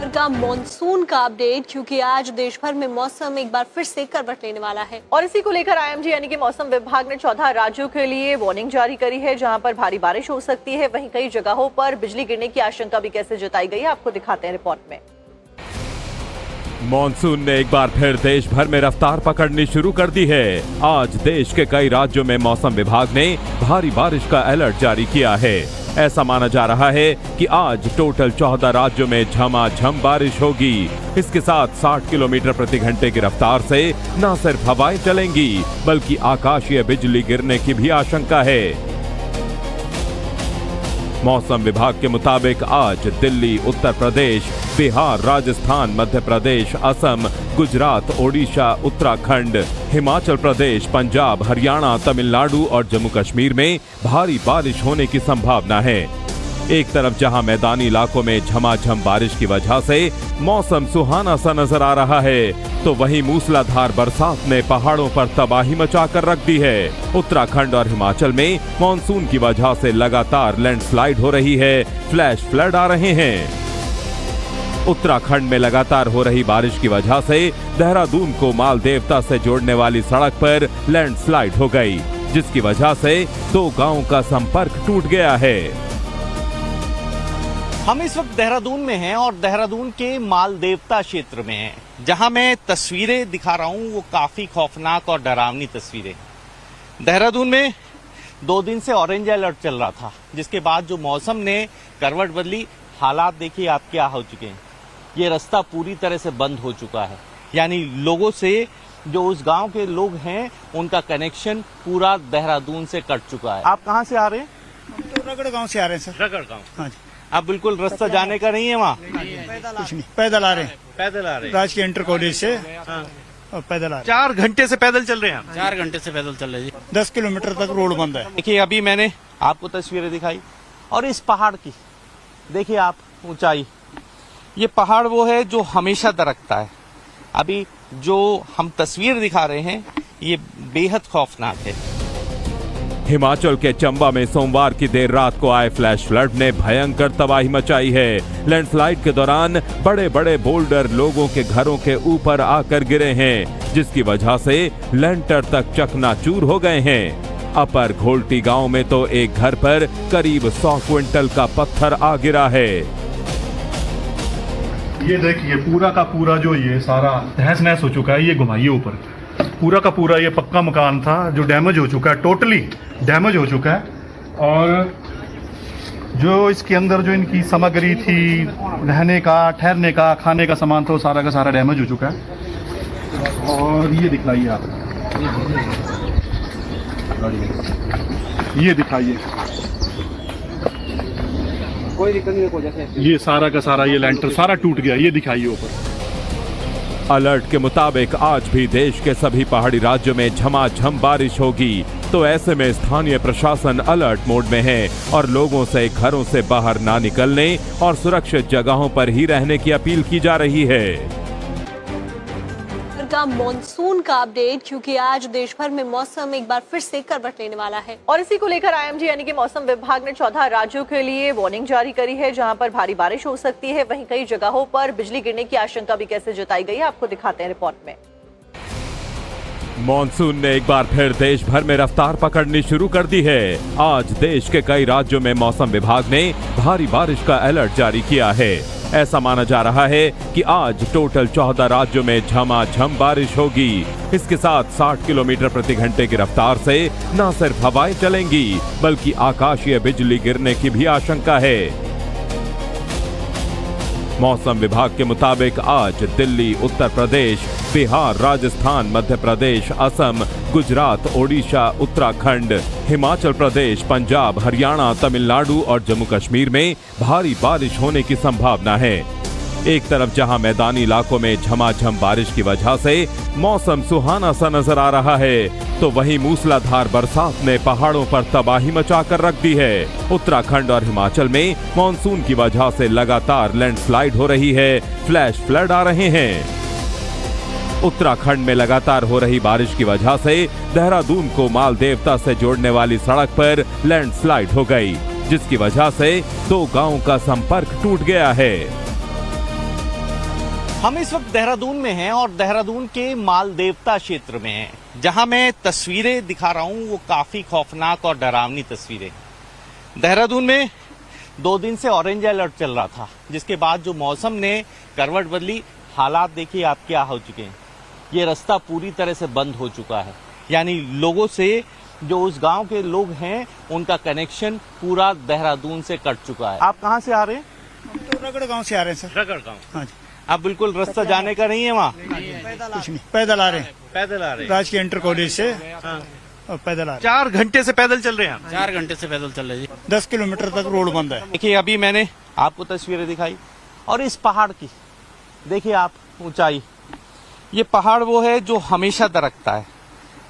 का मॉनसून का अपडेट, क्योंकि आज देश भर में मौसम एक बार फिर से करवट लेने वाला है और इसी को लेकर आईएमडी यानी कि मौसम विभाग ने 14 राज्यों के लिए वार्निंग जारी करी है, जहां पर भारी बारिश हो सकती है। वहीं कई जगहों पर बिजली गिरने की आशंका भी कैसे जताई गई है, आपको दिखाते हैं रिपोर्ट में। मॉनसून ने एक बार फिर देश भर में रफ्तार पकड़नी शुरू कर दी है। आज देश के कई राज्यों में मौसम विभाग ने भारी बारिश का अलर्ट जारी किया है। ऐसा माना जा रहा है कि आज टोटल 14 राज्यों में झमाझम बारिश होगी। इसके साथ 60 किलोमीटर प्रति घंटे की रफ्तार से न सिर्फ हवाएं चलेंगी, बल्कि आकाशीय बिजली गिरने की भी आशंका है। मौसम विभाग के मुताबिक आज दिल्ली, उत्तर प्रदेश, बिहार, राजस्थान, मध्य प्रदेश, असम, गुजरात, ओडिशा, उत्तराखंड, हिमाचल प्रदेश, पंजाब, हरियाणा, तमिलनाडु और जम्मू कश्मीर में भारी बारिश होने की संभावना है। एक तरफ जहां मैदानी इलाकों में झमाझम बारिश की वजह से मौसम सुहाना सा नजर आ रहा है, तो वहीं मूसलाधार बरसात ने पहाड़ों पर तबाही मचाकर रख दी है। उत्तराखंड और हिमाचल में मॉनसून की वजह से लगातार लैंडस्लाइड हो रही है, फ्लैश फ्लड आ रहे हैं। उत्तराखंड में लगातार हो रही बारिश की वजह से देहरादून को माल देवता से जोड़ने वाली सड़क पर लैंडस्लाइड हो गई, जिसकी वजह से 2 गांवों का संपर्क टूट गया है। हम इस वक्त देहरादून में हैं और देहरादून के माल देवता क्षेत्र में हैं। जहां मैं तस्वीरें दिखा रहा हूं वो काफी खौफनाक और डरावनी तस्वीरें। देहरादून में 2 दिन से ऑरेंज अलर्ट चल रहा था, जिसके बाद जो मौसम ने करवट बदली, हालात देखिए आप क्या हो चुके हैं। ये रास्ता पूरी तरह से बंद हो चुका है, यानी लोगों से, जो उस गांव के लोग हैं, उनका कनेक्शन पूरा देहरादून से कट चुका है। आप कहां से आ रहे हैं? तो रगड़ गांव से आ रहे हैं सर। रगड़ गांव। हाँ जी। आप बिल्कुल रास्ता जाने का नहीं है वहाँ? कुछ नहीं, पैदल आ रहे हैं। पैदल आ रहे हैं राजकीय इंटर कॉलेज से। हाँ। और पैदल आ रहे हैं। 4 घंटे से पैदल चल रहे हैं आप? 4 घंटे से पैदल चल रहे जी। 10 किलोमीटर तक रोड बंद है। देखिए अभी मैंने आपको तस्वीरें दिखाई, और इस पहाड़ की देखिए आप ऊंचाई। ये पहाड़ वो है जो हमेशा दरकता है। अभी जो हम तस्वीर दिखा रहे हैं ये बेहद खौफनाक है। हिमाचल के चंबा में सोमवार की देर रात को आए फ्लैश फ्लड ने भयंकर तबाही मचाई है। लैंडस्लाइड के दौरान बड़े बड़े बोल्डर लोगों के घरों के ऊपर आकर गिरे हैं, जिसकी वजह से लेंटर तक चकनाचूर हो गए हैं। अपर घोल्टी गांव में तो एक घर पर करीब 100 क्विंटल का पत्थर आ गिरा है। ये देखिए पूरा का पूरा जो ये सारा तहस नहस हो चुका है। ये घुमाइए ऊपर, पूरा का पूरा ये पक्का मकान था जो डैमेज हो चुका है, टोटली डैमेज हो चुका है। और जो इसके अंदर जो इनकी सामग्री थी, रहने का, ठहरने का, खाने का सामान था, वो सारा का सारा डैमेज हो चुका है। और ये दिखाइए आप, ये दिखाइए, कोई दिक्कत नहीं। ये सारा का सारा ये लेंटर सारा टूट गया। ये दिखाइए ऊपर। अलर्ट के मुताबिक आज भी देश के सभी पहाड़ी राज्यों में झमाझम बारिश होगी, तो ऐसे में स्थानीय प्रशासन अलर्ट मोड में है और लोगों से घरों से बाहर ना निकलने और सुरक्षित जगहों पर ही रहने की अपील की जा रही है। का मॉनसून का अपडेट, क्योंकि आज देश भर में मौसम एक बार फिर से करवट लेने वाला है और इसी को लेकर आईएमडी यानी कि मौसम विभाग ने 14 राज्यों के लिए वार्निंग जारी करी है, जहां पर भारी बारिश हो सकती है। वहीं कई जगहों पर बिजली गिरने की आशंका भी कैसे जताई गई है, आपको दिखाते हैं रिपोर्ट में। मॉनसून ने एक बार फिर देश भर में रफ्तार पकड़नी शुरू कर दी है। आज देश के कई राज्यों में मौसम विभाग ने भारी बारिश का अलर्ट जारी किया है। ऐसा माना जा रहा है कि आज टोटल 14 राज्यों में झमाझम बारिश होगी। इसके साथ 60 किलोमीटर प्रति घंटे की रफ्तार से न सिर्फ हवाएं चलेंगी, बल्कि आकाशीय बिजली गिरने की भी आशंका है। मौसम विभाग के मुताबिक आज दिल्ली, उत्तर प्रदेश, बिहार, राजस्थान, मध्य प्रदेश, असम, गुजरात, ओडिशा, उत्तराखंड, हिमाचल प्रदेश, पंजाब, हरियाणा, तमिलनाडु और जम्मू कश्मीर में भारी बारिश होने की संभावना है। एक तरफ जहां मैदानी इलाकों में झमाझम बारिश की वजह से मौसम सुहाना सा नजर आ रहा है, तो वहीं मूसलाधार बरसात ने पहाड़ों पर तबाही मचाकर रख दी है। उत्तराखंड और हिमाचल में मॉनसून की वजह से लगातार लैंडस्लाइड हो रही है, फ्लैश फ्लड आ रहे हैं। उत्तराखंड में लगातार हो रही बारिश की वजह से देहरादून को माल देवता से जोड़ने वाली सड़क पर लैंडस्लाइड हो गई, जिसकी वजह से 2 गांवों का संपर्क टूट गया है। हम इस वक्त देहरादून में हैं और देहरादून के माल देवता क्षेत्र में हैं। जहां मैं तस्वीरें दिखा रहा हूं वो काफी खौफनाक और डरावनी तस्वीरें। देहरादून में 2 दिन से ऑरेंज अलर्ट चल रहा था, जिसके बाद जो मौसम ने करवट बदली, हालात देखिए आप क्या हो चुके हैं। ये रास्ता पूरी तरह से बंद हो चुका है, यानी लोगों से, जो उस गांव के लोग हैं, उनका कनेक्शन पूरा देहरादून से कट चुका है। आप कहां से आ रहे हैं? हम तो रगड़ गांव से आ रहे हैं सर। रगड़ गांव। हाँ जी। आप बिल्कुल रास्ता जाने का नहीं है वहाँ? कुछ नहीं, पैदल आ रहे हैं। पैदल आ रहे हैं? राजकीय इंटर कॉलेज से हाँ। और पैदल आ रहे 4 घंटे से पैदल चल रहे हैं आप? 4 घंटे से पैदल चल रहे जी। हैं। 10 किलोमीटर तक रोड बंद है। देखिए अभी मैंने आपको तस्वीरें दिखाई, और इस पहाड़ की देखिए आप ऊंचाई। ये पहाड़ वो है जो हमेशा दरकता है।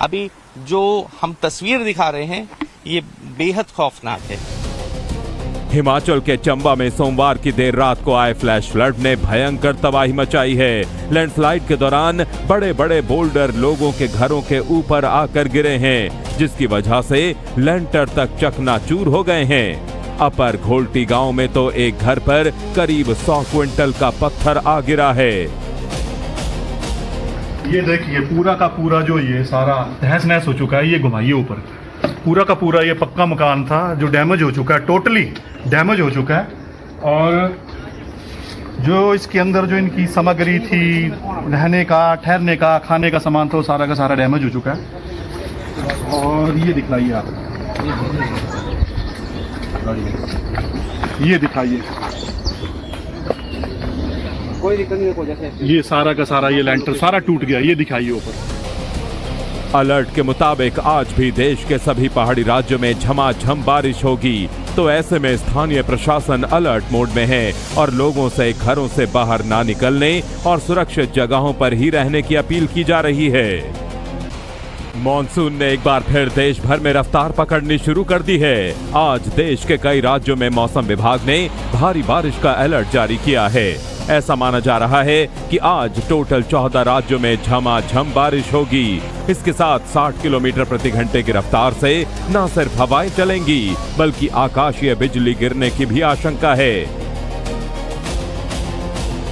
अभी जो हम तस्वीर दिखा रहे हैं ये बेहद खौफनाक है। हिमाचल के चंबा में सोमवार की देर रात को आए फ्लैश फ्लड ने भयंकर तबाही मचाई है। लैंडस्लाइड के दौरान बड़े बड़े बोल्डर लोगों के घरों के ऊपर आकर गिरे हैं, जिसकी वजह से लेंटर तक चकनाचूर हो गए हैं। अपर घोल्टी गांव में तो एक घर पर करीब 100 क्विंटल का पत्थर आ गिरा है। ये देखिए पूरा का पूरा जो ये सारा तहस नहस हो चुका है। ये घुमाइए ऊपर, पूरा का पूरा ये पक्का मकान था जो डैमेज हो चुका है, टोटली डैमेज हो चुका है। और जो इसके अंदर जो इनकी सामग्री थी, रहने का, ठहरने का, खाने का सामान था, वो सारा का सारा डैमेज हो चुका है। और ये दिखाइए आप, ये दिखाइए, कोई दिक्कत नहीं, कोई जैसे ये सारा का सारा ये लेंटर सारा टूट गया। ये दिखाइए ऊपर। अलर्ट के मुताबिक आज भी देश के सभी पहाड़ी राज्यों में झमाझम बारिश होगी, तो ऐसे में स्थानीय प्रशासन अलर्ट मोड में है और लोगों से घरों से बाहर ना निकलने और सुरक्षित जगहों पर ही रहने की अपील की जा रही है। मॉनसून ने एक बार फिर देश भर में रफ्तार पकड़नी शुरू कर दी है। आज देश के कई राज्यों में मौसम विभाग ने भारी बारिश का अलर्ट जारी किया है। ऐसा माना जा रहा है कि आज टोटल 14 राज्यों में झमाझम बारिश होगी। इसके साथ 60 किलोमीटर प्रति घंटे की रफ्तार से न सिर्फ हवाएं चलेंगी, बल्कि आकाशीय बिजली गिरने की भी आशंका है।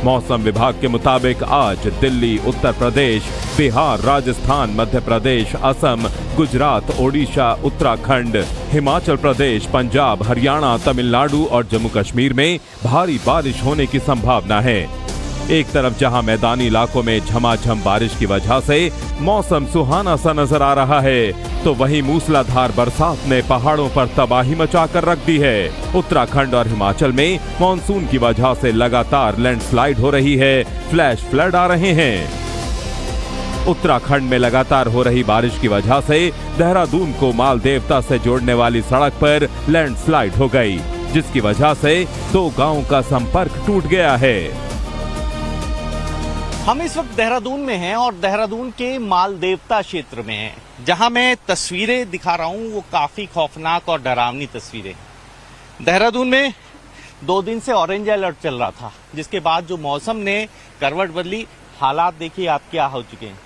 मौसम विभाग के मुताबिक आज दिल्ली, उत्तर प्रदेश, बिहार, राजस्थान, मध्य प्रदेश, असम, गुजरात, ओडिशा, उत्तराखंड, हिमाचल प्रदेश, पंजाब, हरियाणा, तमिलनाडु और जम्मू कश्मीर में भारी बारिश होने की संभावना है। एक तरफ जहां मैदानी इलाकों में झमाझम बारिश की वजह से मौसम सुहाना सा नजर आ रहा है, तो वहीं मूसलाधार बरसात ने पहाड़ों पर तबाही मचाकर रख दी है। उत्तराखंड और हिमाचल में मानसून की वजह से लगातार लैंडस्लाइड हो रही है, फ्लैश फ्लड आ रहे हैं। उत्तराखंड में लगातार हो रही बारिश की वजह से देहरादून को माल देवता से जोड़ने वाली सड़क पर लैंडस्लाइड हो गई, जिसकी वजह से 2 गांवों का संपर्क टूट गया है। हम इस वक्त देहरादून में हैं और देहरादून के माल देवता क्षेत्र में हैं। जहां मैं तस्वीरें दिखा रहा हूं वो काफी खौफनाक और डरावनी तस्वीरें। देहरादून में 2 दिन से ऑरेंज अलर्ट चल रहा था, जिसके बाद जो मौसम ने करवट बदली, हालात देखिए आप क्या हो चुके हैं।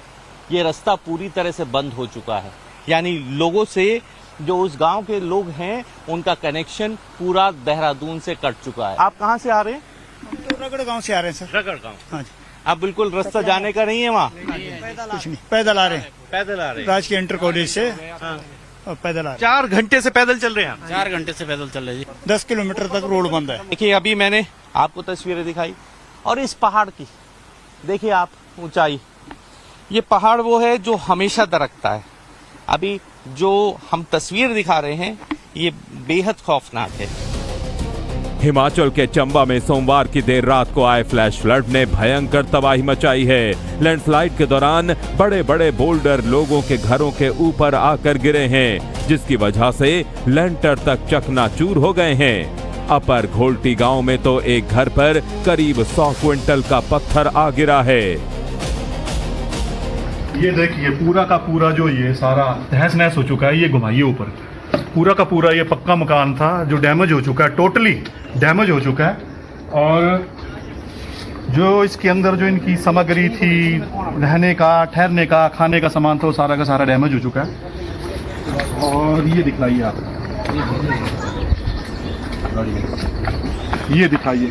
ये रास्ता पूरी तरह से बंद हो चुका है, यानी लोगों से, जो उस गांव के लोग हैं, उनका कनेक्शन पूरा देहरादून से कट चुका है। आप कहां से आ रहे हैं? हम तो रगड़ गांव से आ रहे हैं सर। रगड़ गांव। हाँ जी। आप बिल्कुल रास्ता जाने का नहीं है वहाँ? कुछ नहीं, पैदल आ रहे हैं। पैदल आ रहे हैं? राजकीय इंटर कॉलेज से हाँ। और पैदल आ रहे 4 घंटे से पैदल चल रहे हैं आप? 4 घंटे से पैदल चल रहे जी। हैं। 10 किलोमीटर तक रोड बंद है। देखिए अभी मैंने आपको तस्वीरें दिखाई, और इस पहाड़ की देखिए आप ऊंचाई। ये पहाड़ वो है जो हमेशा दरकता है। अभी जो हम तस्वीर दिखा रहे हैं ये बेहद खौफनाक है। हिमाचल के चंबा में सोमवार की देर रात को आए फ्लैश फ्लड ने भयंकर तबाही मचाई है। लैंडस्लाइड के दौरान बड़े बड़े बोल्डर लोगों के घरों के ऊपर आकर गिरे हैं, जिसकी वजह से लेंटर तक चकनाचूर हो गए हैं। अपर घोल्टी गांव में तो एक घर पर करीब 100 क्विंटल का पत्थर आ गिरा है। ये देखिए पूरा का पूरा जो ये सारा तहस नहस हो चुका है। ये घुमाइए ऊपर, पूरा का पूरा ये पक्का मकान था जो डैमेज हो चुका है, टोटली डैमेज हो चुका है। और जो इसके अंदर जो इनकी सामग्री थी, रहने का, ठहरने का, खाने का सामान था, वो सारा का सारा डैमेज हो चुका है। और ये दिखाइए आप, ये दिखाइए,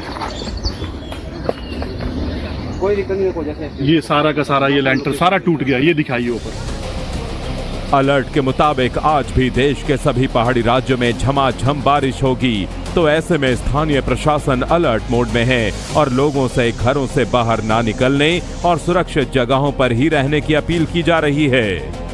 कोई दिक्कत नहीं है, कोई जैसे ये सारा का सारा ये लेंटर सारा टूट गया, ये दिखाइए ऊपर। अलर्ट के मुताबिक आज भी देश के सभी पहाड़ी राज्यों में झमाझम बारिश होगी, तो ऐसे में स्थानीय प्रशासन अलर्ट मोड में है और लोगों से घरों से बाहर ना निकलने और सुरक्षित जगहों पर ही रहने की अपील की जा रही है।